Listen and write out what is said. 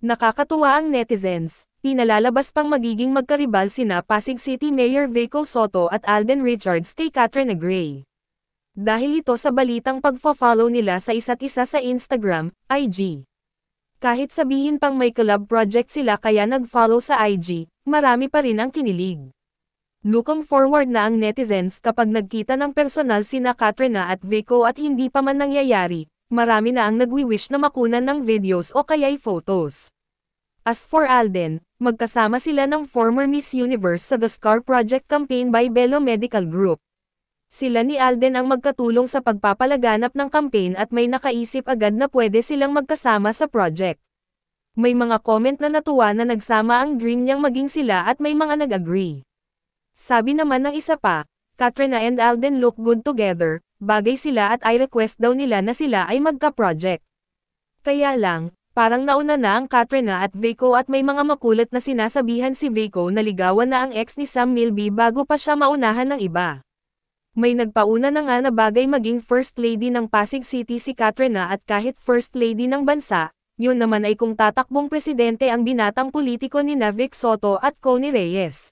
Nakakatuwa ang netizens, pinalalabas pang magiging magkaribal sina Pasig City Mayor Vico Sotto at Alden Richards kay Katrina Gray. Dahil ito sa balitang pagfo-follow nila sa isa't isa sa Instagram, IG. Kahit sabihin pang may collab project sila kaya nag-follow sa IG, marami pa rin ang kinilig. Looking forward na ang netizens kapag nagkita ng personal sina Katrina at Vico at hindi pa man nangyayari, marami na ang nagwi-wish na makunan ng videos o kaya'y photos. As for Alden, magkasama sila ng former Miss Universe sa The Scar Project campaign by Bello Medical Group. Sila ni Alden ang magkatulong sa pagpapalaganap ng campaign at may nakaisip agad na pwede silang magkasama sa project. May mga comment na natuwa na nagsama ang dream niyang maging sila at may mga nag-agree. Sabi naman ng isa pa, Katrina and Alden look good together, bagay sila at i-request daw nila na sila ay magka-project. Kaya lang, parang nauna na ang Katrina at Vico at may mga makulit na sinasabihan si Vico na ligawan na ang ex ni Sam Milby bago pa siya maunahan ng iba. May nagpauna na nga na bagay maging First Lady ng Pasig City si Katrina at kahit First Lady ng bansa, yun naman ay kung tatakbong presidente ang binatang politiko ni Vic Sotto at Connie Reyes.